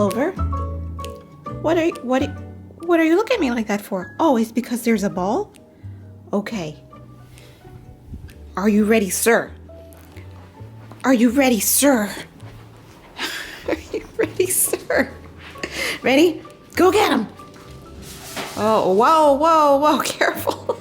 Clover. What are you looking at me like that for? Oh, it's because there's a ball? Okay. Are you ready, sir? Are you ready, sir? Are you ready, sir? Ready? Go get him. Oh, whoa, whoa, whoa, careful.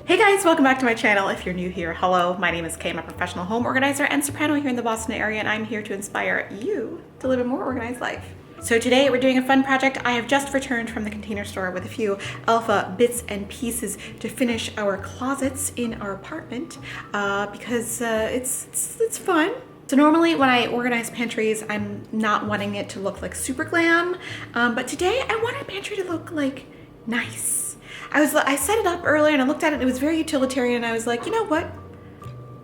Hey guys, welcome back to my channel. If you're new here, hello, my name is Kay. I'm a professional home organizer and soprano here in the Boston area, and I'm here to inspire you to live a more organized life. So today we're doing a fun project. I have just returned from the container store with a few Elfa bits and pieces to finish our closets in our apartment because it's fun. So normally when I organize pantries, I'm not wanting it to look like super glam, but today I want our pantry to look like nice. I set it up earlier and I looked at it, it was very utilitarian, and I was like, you know what?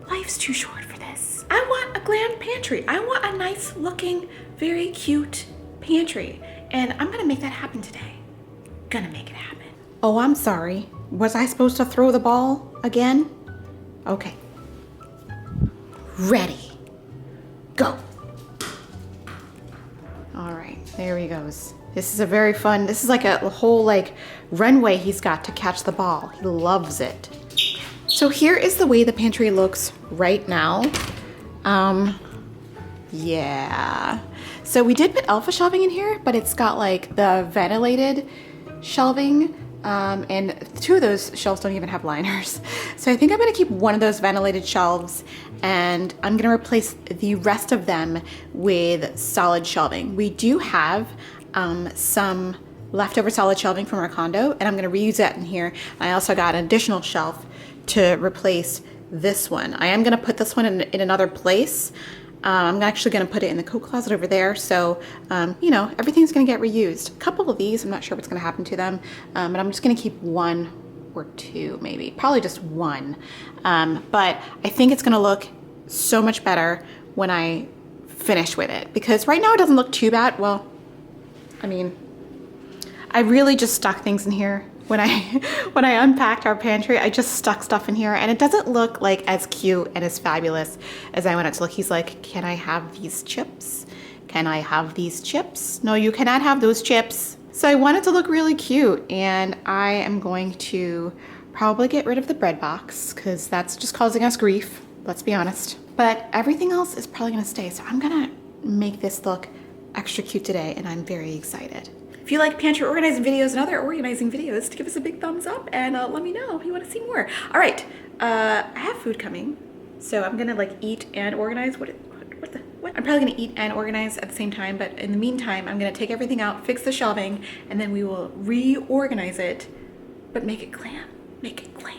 Life's too short for this. I want a glam pantry. I want a nice looking, very cute pantry. And I'm gonna make that happen today. Gonna make it happen. Oh, I'm sorry. Was I supposed to throw the ball again? Okay. Ready. Go. All right, there he goes. This is a very fun, this is like a whole like runway he's got to catch the ball. He loves it. So here is the way the pantry looks right now. Yeah. So we did put Elfa shelving in here, but it's got like the ventilated shelving, and two of those shelves don't even have liners. So I think I'm gonna keep one of those ventilated shelves and I'm gonna replace the rest of them with solid shelving. We do have some leftover solid shelving from our condo, and I'm gonna reuse that in here. I also got an additional shelf to replace this one. I am gonna put this one in another place. I'm actually gonna put it in the coat closet over there. So, you know, everything's gonna get reused. A couple of these, I'm not sure what's gonna happen to them, but I'm just gonna keep one or two maybe, probably just one. But I think it's gonna look so much better when I finish with it, because right now it doesn't look too bad. Well, I mean, I really just stuck things in here. When I unpacked our pantry, I just stuck stuff in here, and it doesn't look like as cute and as fabulous as I want it to look. He's like, can I have these chips? Can I have these chips? No, you cannot have those chips. So I want it to look really cute, and I am going to probably get rid of the bread box because that's just causing us grief, let's be honest. But everything else is probably gonna stay. So I'm gonna make this look extra cute today, and I'm very excited. If you like pantry organizing videos and other organizing videos, to give us a big thumbs up and let me know if you want to see more. All right, I have food coming, so I'm gonna like eat and organize. What? I'm probably gonna eat and organize at the same time, but in the meantime, I'm gonna take everything out, fix the shelving, and then we will reorganize it, but make it glam. Make it glam.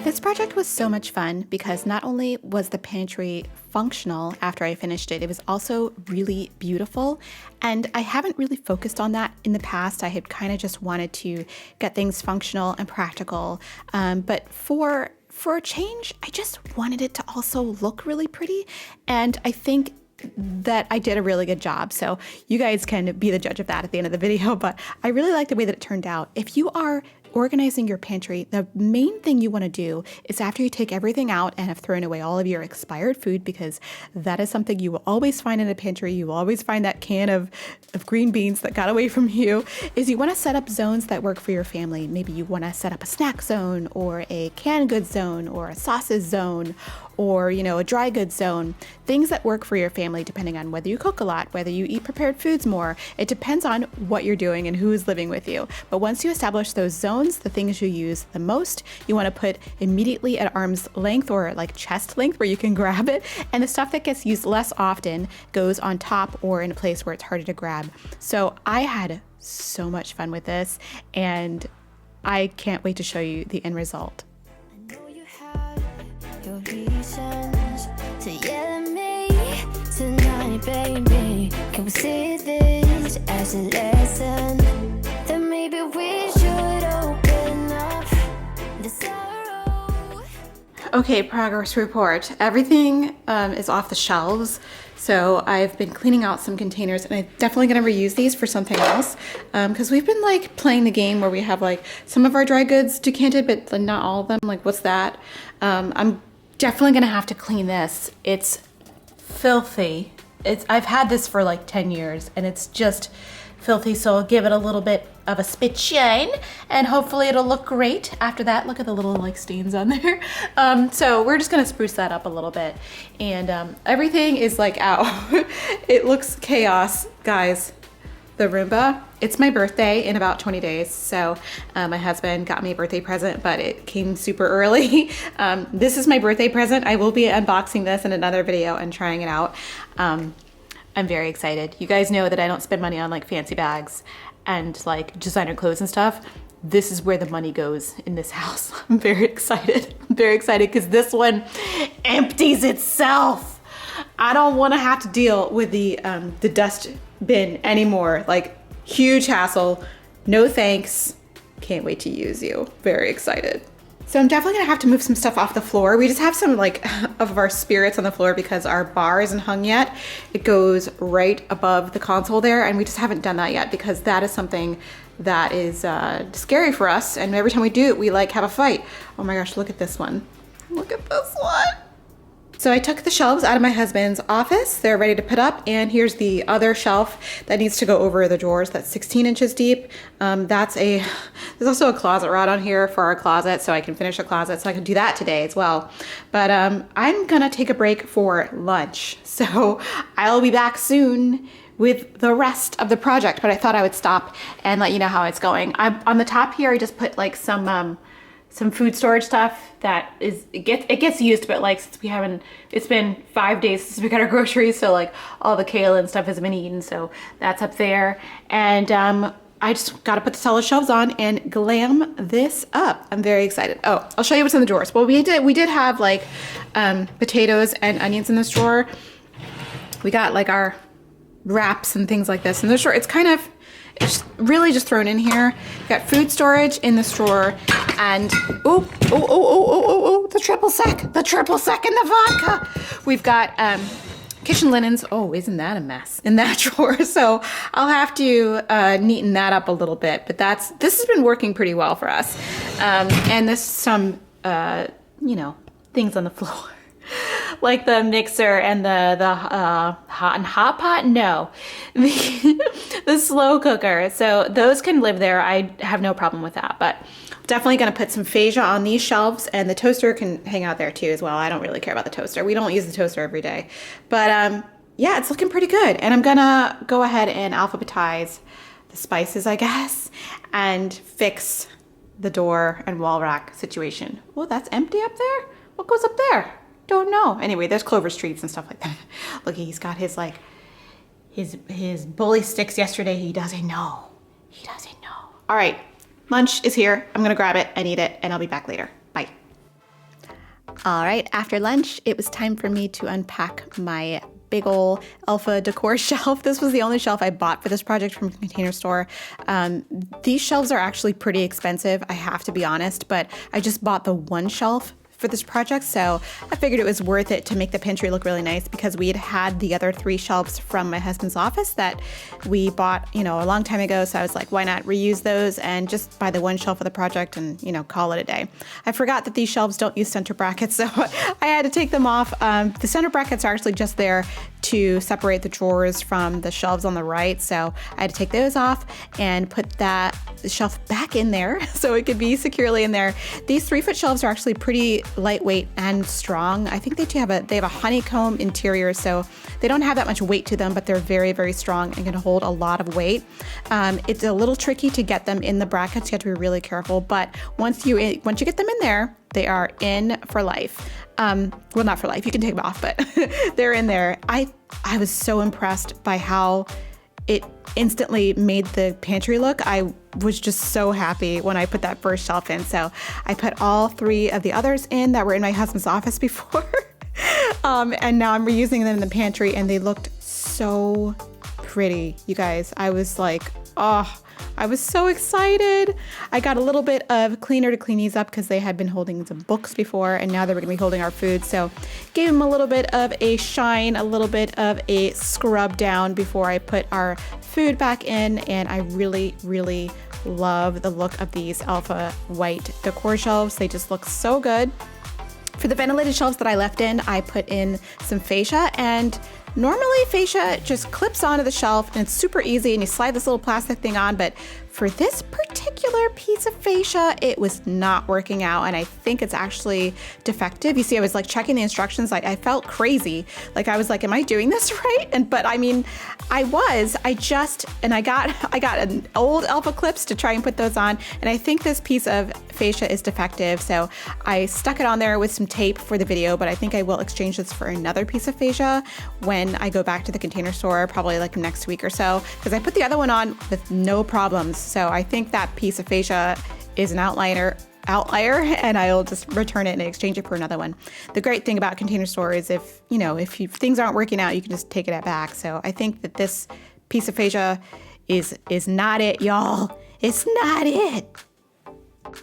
This project was so much fun because not only was the pantry functional after I finished it, it was also really beautiful. And I haven't really focused on that in the past. I had kind of just wanted to get things functional and practical. But for a change, I just wanted it to also look really pretty. And I think that I did a really good job. So you guys can be the judge of that at the end of the video, but I really like the way that it turned out. If you are organizing your pantry, the main thing you want to do is, after you take everything out and have thrown away all of your expired food, because that is something you will always find in a pantry, you will always find that can of green beans that got away from you, is you want to set up zones that work for your family. Maybe you want to set up a snack zone or a canned goods zone or a sauces zone, or, you know, a dry goods zone, things that work for your family depending on whether you cook a lot, whether you eat prepared foods more. It depends on what you're doing and who is living with you. But once you establish those zones, the things you use the most, you want to put immediately at arm's length or like chest length where you can grab it. And the stuff that gets used less often goes on top or in a place where it's harder to grab. So I had so much fun with this, and I can't wait to show you the end result. Your reasons to yell at me tonight, baby. Can we see this as a lesson? That maybe we should open up the sorrow. Okay, progress report. Everything is off the shelves. So I've been cleaning out some containers, and I'm definitely gonna reuse these for something else, because we've been like playing the game where we have like some of our dry goods decanted, but not all of them. Like, what's that? I'm definitely gonna have to clean this. It's filthy. I've had this for like 10 years and it's just filthy, so I'll give it a little bit of a spit shine and hopefully it'll look great after that. Look at the little like stains on there. So we're just gonna spruce that up a little bit, and everything is like out. It looks chaos, guys. The Roomba, it's my birthday in about 20 days, so my husband got me a birthday present, but it came super early. This is my birthday present. I will be unboxing this in another video and trying it out. I'm very excited. You guys know that I don't spend money on like fancy bags and like designer clothes and stuff. This is where the money goes in this house. I'm very excited. I'm very excited because this one empties itself. I don't want to have to deal with the dust bin anymore. Like, huge hassle. No thanks. Can't wait to use you. Very excited. So I'm definitely gonna have to move some stuff off the floor. We just have some like of our spirits on the floor because our bar isn't hung yet. It goes right above the console there, and we just haven't done that yet because that is something that is scary for us. And every time we do it, we like have a fight. Oh my gosh, look at this one. Look at this one. So I took the shelves out of my husband's office. They're ready to put up, and here's the other shelf that needs to go over the drawers. That's 16 inches deep. There's also a closet rod on here for our closet, so I can finish a closet, so I can do that today as well. But I'm gonna take a break for lunch, so I'll be back soon with the rest of the project, but I thought I would stop and let you know how it's going. On the top here, I just put like some food storage stuff that it gets used, but like since it's been 5 days since we got our groceries, so like all the kale and stuff has been eaten, so that's up there. And I just gotta put the solid shelves on and glam this up. I'm very excited. Oh, I'll show you what's in the drawers. Well, we did have like potatoes and onions in this drawer. We got like our wraps and things like this in this drawer. It's really just thrown in here. We've got food storage in this drawer, and the triple sec in the vodka. We've got kitchen linens. Oh, isn't that a mess in that drawer? So I'll have to neaten that up a little bit, but this has been working pretty well for us. And there's some things on the floor. Like the mixer and the hot pot? No. The slow cooker. So those can live there. I have no problem with that, but definitely gonna put some fascia on these shelves, and the toaster can hang out there too as well. I don't really care about the toaster. We don't use the toaster every day, but yeah, it's looking pretty good. And I'm gonna go ahead and alphabetize the spices, I guess, and fix the door and wall rack situation. Oh, that's empty up there? What goes up there? Don't know. Anyway, there's clover streets and stuff like that. Look, he's got his like his bully sticks yesterday. He doesn't know. He doesn't know. All right, lunch is here. I'm gonna grab it and eat it, and I'll be back later. Bye. All right, after lunch, it was time for me to unpack my big ol' Elfa decor shelf. This was the only shelf I bought for this project from a Container Store. These shelves are actually pretty expensive, I have to be honest, but I just bought the one shelf for this project, so I figured it was worth it to make the pantry look really nice, because we had the other 3 shelves from my husband's office that we bought, a long time ago. So I was like, why not reuse those and just buy the one shelf for the project and, call it a day. I forgot that these shelves don't use center brackets, so I had to take them off. The center brackets are actually just there to separate the drawers from the shelves on the right. So I had to take those off and put that shelf back in there so it could be securely in there. These 3-foot shelves are actually pretty lightweight and strong. I think they have a honeycomb interior, so they don't have that much weight to them, but they're very, very strong and can hold a lot of weight. It's a little tricky to get them in the brackets. You have to be really careful, but once you get them in there, they are in for life. Well, not for life. You can take them off, but they're in there. I was so impressed by how it instantly made the pantry look. I was just so happy when I put that first shelf in. So I put all 3 of the others in that were in my husband's office before. And now I'm reusing them in the pantry, and they looked so pretty, you guys. I was like, oh, I was so excited. I got a little bit of cleaner to clean these up because they had been holding some books before, and now they're going to be holding our food. So gave them a little bit of a shine, a little bit of a scrub down before I put our food back in. And I really, really love the look of these Elfa white decor shelves. They just look so good. For the ventilated shelves that I left in, I put in some fascia, and normally fascia just clips onto the shelf and it's super easy and you slide this little plastic thing on, but for this particular piece of fascia, it was not working out, and I think it's actually defective. You see, I was like checking the instructions, like I felt crazy. Like I was like, am I doing this right? But I mean, I got an old Elfa clips to try and put those on, and I think this piece of fascia is defective. So I stuck it on there with some tape for the video, but I think I will exchange this for another piece of fascia when I go back to the Container Store, probably like next week or so, because I put the other one on with no problems. So I think that piece of fascia is an outlier, and I'll just return it and exchange it for another one. The great thing about Container Store is if things aren't working out, you can just take it back. So I think that this piece of fascia is not it, y'all. It's not it.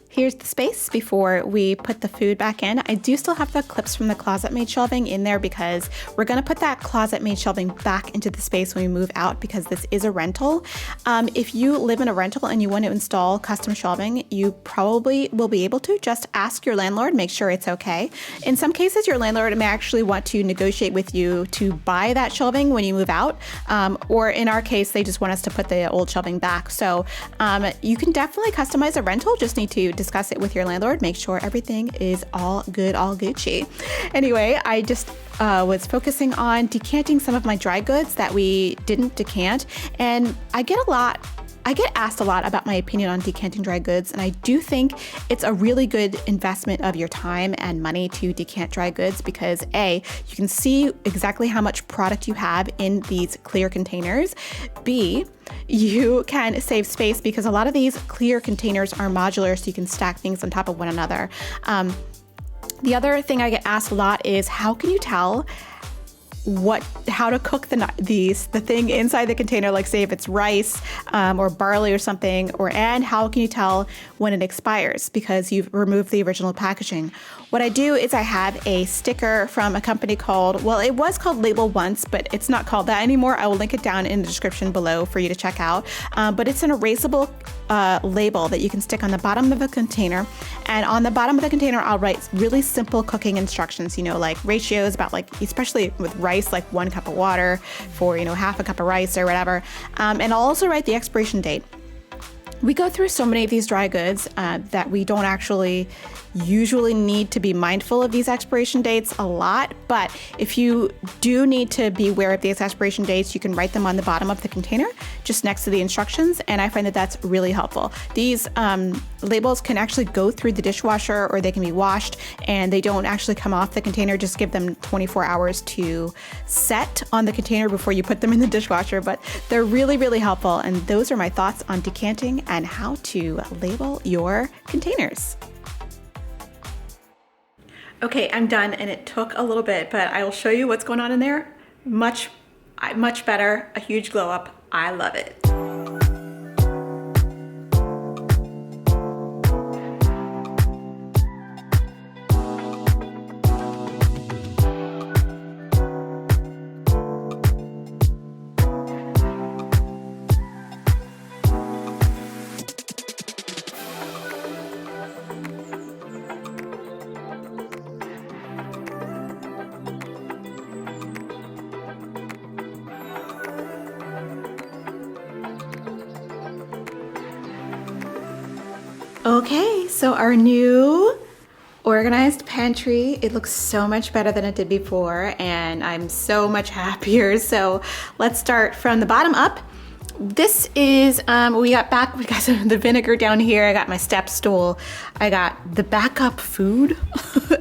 Here's the space before we put the food back in. I do still have the clips from the closet made shelving in there because we're gonna put that closet made shelving back into the space when we move out, because this is a rental. If you live in a rental and you want to install custom shelving, you probably will be able to. Just ask your landlord, make sure it's okay. In some cases, your landlord may actually want to negotiate with you to buy that shelving when you move out. Or in our case, they just want us to put the old shelving back. So you can definitely customize a rental, just need to discuss it with your landlord, make sure everything is all good, all Gucci. Anyway, I just was focusing on decanting some of my dry goods that we didn't decant, and I get asked a lot about my opinion on decanting dry goods, and I do think it's a really good investment of your time and money to decant dry goods because A, you can see exactly how much product you have in these clear containers. B, you can save space because a lot of these clear containers are modular, so you can stack things on top of one another. The other thing I get asked a lot is how can you tell how to cook the thing inside the container, like say if it's rice or barley or something, and how can you tell when it expires because you've removed the original packaging. What I do is I have a sticker from a company called, well, it was called Label once, but it's not called that anymore. I will link it down in the description below for you to check out. But it's an erasable label that you can stick on the bottom of a container. And on the bottom of the container, I'll write really simple cooking instructions, like ratios about especially with rice, like 1 cup of water for, half a cup of rice or whatever. And I'll also write the expiration date. We go through so many of these dry goods that we don't actually usually need to be mindful of these expiration dates a lot, but if you do need to be aware of these expiration dates, you can write them on the bottom of the container just next to the instructions, and I find that that's really helpful. These labels can actually go through the dishwasher or they can be washed, and they don't actually come off the container. Just give them 24 hours to set on the container before you put them in the dishwasher, but they're really, really helpful, and those are my thoughts on decanting and how to label your containers. Okay, I'm done, and it took a little bit, but I will show you what's going on in there. Much better, a huge glow up. I love it. Okay, so our new organized pantry, it looks so much better than it did before, and I'm so much happier. So let's start from the bottom up. This is, we got the vinegar down here. I got my step stool. I got the backup food.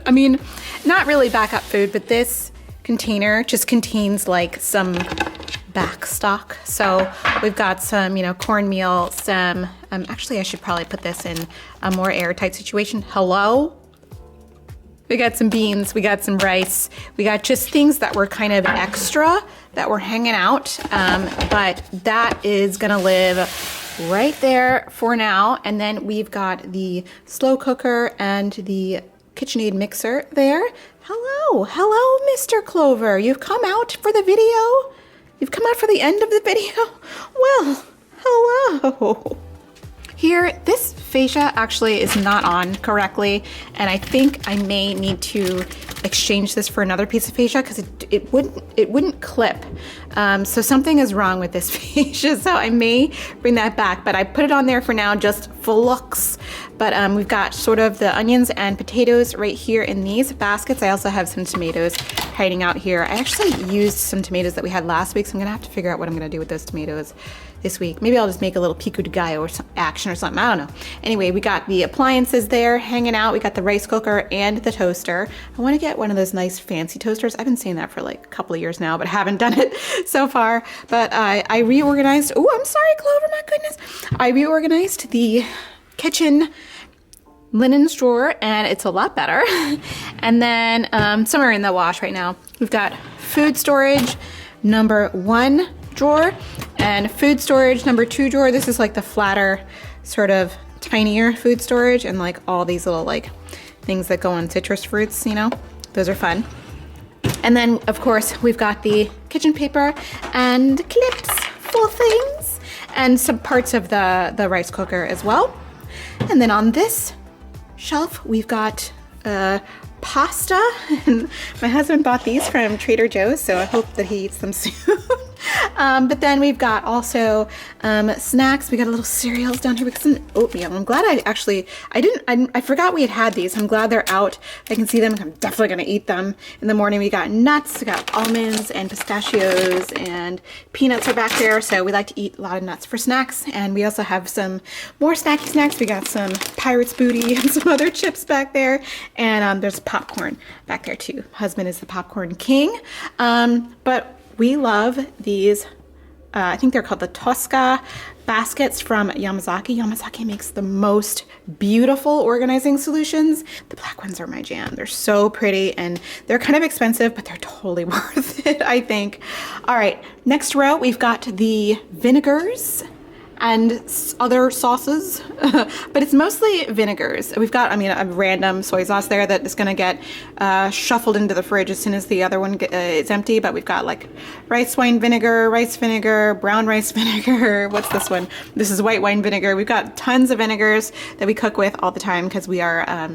I mean, not really backup food, but this container just contains like some back stock. So we've got some, cornmeal, some, actually I should probably put this in a more airtight situation. Hello? We got some beans, we got some rice, we got just things that were kind of extra that were hanging out, but that is gonna live right there for now. And then we've got the slow cooker and the KitchenAid mixer there. Hello, Mr. Clover. You've come out for the video? You've come out for the end of the video? Well, hello. Here, this fascia actually is not on correctly, and I think I may need to exchange this for another piece of fascia because it wouldn't clip. So something is wrong with this fascia, so I may bring that back, but I put it on there for now just for looks. But we've got sort of the onions and potatoes right here in these baskets. I also have some tomatoes hiding out here. I actually used some tomatoes that we had last week, so I'm gonna have to figure out what I'm gonna do with those tomatoes this week. Maybe I'll just make a little pico de gallo or some action or something, I don't know. Anyway, we got the appliances there hanging out. We got the rice cooker and the toaster. I wanna get one of those nice fancy toasters. I've been saying that for like a couple of years now, but haven't done it so far. But I reorganized, oh, I'm sorry, Clover, my goodness. I reorganized the kitchen linens drawer and it's a lot better. And then somewhere in the wash right now, we've got food storage number 1 drawer and food storage number 2 drawer. This is like the flatter, sort of tinier food storage, and like all these little like things that go on citrus fruits, you know, those are fun. And then of course we've got the kitchen paper and clips for things and some parts of the rice cooker as well. And then on this shelf we've got pasta, and my husband bought these from Trader Joe's, so I hope that he eats them soon. But then we've got also snacks. We got a little cereals down here. We got some oatmeal. I'm glad I forgot we had these. I'm glad they're out. I can see them. I'm definitely gonna eat them in the morning. We got nuts, we got almonds and pistachios, and peanuts are back there. So we like to eat a lot of nuts for snacks. And we also have some more snacky snacks. We got some Pirate's Booty and some other chips back there. And there's popcorn back there too. Husband is the popcorn king. But we love these, I think they're called the Tosca baskets from Yamazaki. Yamazaki makes the most beautiful organizing solutions. The black ones are my jam. They're so pretty and they're kind of expensive, but they're totally worth it, I think. All right, next row, we've got the vinegars and other sauces, but it's mostly vinegars. We've got, a random soy sauce there that is gonna get shuffled into the fridge as soon as the other one is empty, but we've got like rice wine vinegar, rice vinegar, brown rice vinegar. What's this one? This is white wine vinegar. We've got tons of vinegars that we cook with all the time because we are,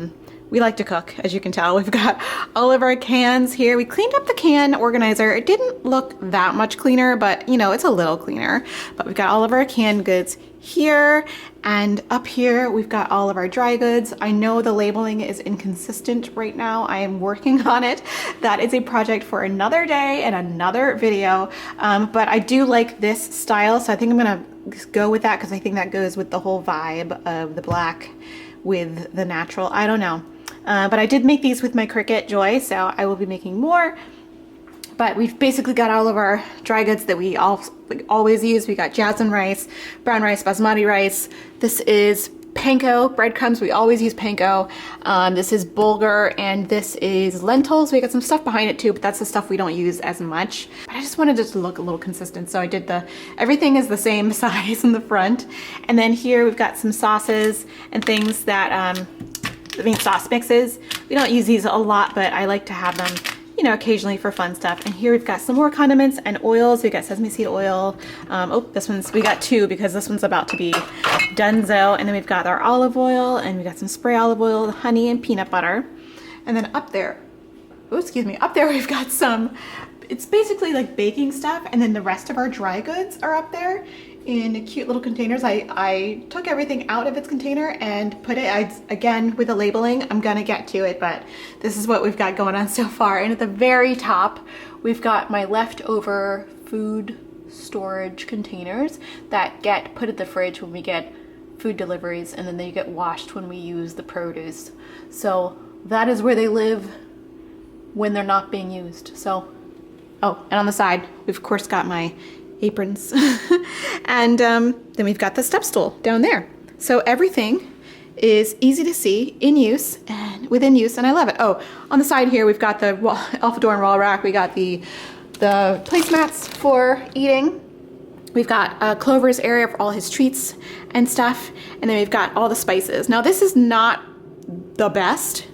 we like to cook, as you can tell. We've got all of our cans here. We cleaned up the can organizer. It didn't look that much cleaner, but you know, it's a little cleaner. But we've got all of our canned goods here, and up here we've got all of our dry goods. I know the labeling is inconsistent right now. I am working on it. That is a project for another day and another video. But I do like this style, so I think I'm gonna go with that because I think that goes with the whole vibe of the black with the natural. I don't know. But I did make these with my Cricut Joy, so I will be making more. But we've basically got all of our dry goods that we always use. We got jasmine rice, brown rice, basmati rice. This is panko, breadcrumbs. We always use panko. This is bulgur, and this is lentils. We got some stuff behind it too, but that's the stuff we don't use as much. But I just wanted it to look a little consistent, so I did everything is the same size in the front. And then here we've got some sauces and things that, sauce mixes. We don't use these a lot, but I like to have them, you know, occasionally for fun stuff. And here we've got some more condiments and oils. We got sesame seed oil. We got 2 because this one's about to be donezo. And then we've got our olive oil, and we got some spray olive oil, honey, and peanut butter. And then up there, up there we've got some, it's basically like baking stuff. And then the rest of our dry goods are up there in cute little containers. I took everything out of its container and put it, again, with the labeling, I'm gonna get to it, but this is what we've got going on so far. And at the very top, we've got my leftover food storage containers that get put in the fridge when we get food deliveries, and then they get washed when we use the produce. So that is where they live when they're not being used. So, oh, and on the side, we've of course got my aprons. And then we've got the step stool down there. So everything is easy to see, in use, and within use, and I love it. Oh, on the side here, we've got the Elfa door and wall rack. We got the placemats for eating. We've got Clover's area for all his treats and stuff. And then we've got all the spices. Now this is not the best,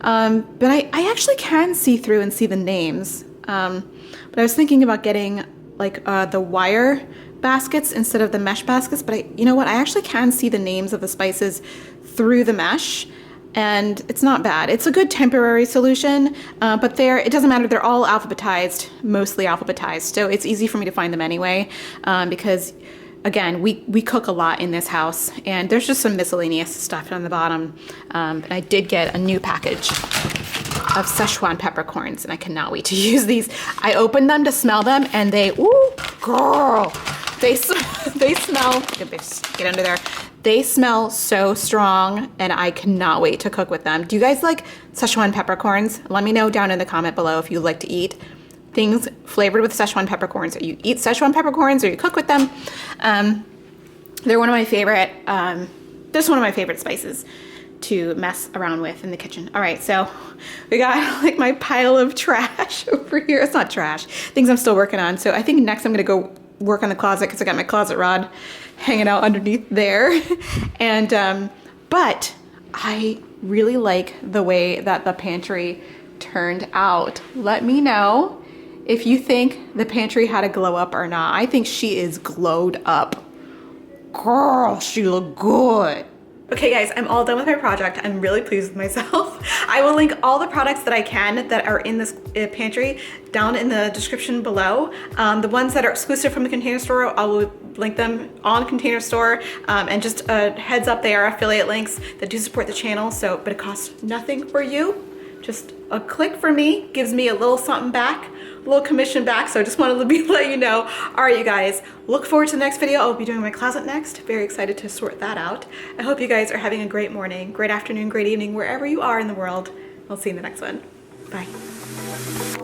but I actually can see through and see the names. But I was thinking about getting like the wire baskets instead of the mesh baskets, but you know what? I actually can see the names of the spices through the mesh, and it's not bad. It's a good temporary solution, but it doesn't matter. They're all alphabetized, mostly alphabetized, so it's easy for me to find them anyway, because again, we cook a lot in this house, and there's just some miscellaneous stuff on the bottom. And I did get a new package of Szechuan peppercorns, and I cannot wait to use these. I opened them to smell them, and ooh, girl, they smell, get under there. They smell so strong, and I cannot wait to cook with them. Do you guys like Szechuan peppercorns? Let me know down in the comment below if you like to eat things flavored with Szechuan peppercorns, or you eat Szechuan peppercorns, or you cook with them. They're one of my favorite, just one of my favorite spices to mess around with in the kitchen. All right, so we got like my pile of trash over here. It's not trash, things I'm still working on. So I think next I'm gonna go work on the closet, because I got my closet rod hanging out underneath there. And but I really like the way that the pantry turned out. Let me know if you think the pantry had a glow up or not. I think she is glowed up. Girl, she looked good. Okay guys, I'm all done with my project. I'm really pleased with myself. I will link all the products that I can that are in this pantry down in the description below. The ones that are exclusive from the Container Store, I will link them on Container Store. And just a heads up, they are affiliate links that do support the channel, but it costs nothing for you. Just a click for me gives me a little something back, a little commission back. So I just wanted to let you know. All right, you guys, look forward to the next video. I'll be doing my closet next. Very excited to sort that out. I hope you guys are having a great morning, great afternoon, great evening, wherever you are in the world. I'll see you in the next one. Bye.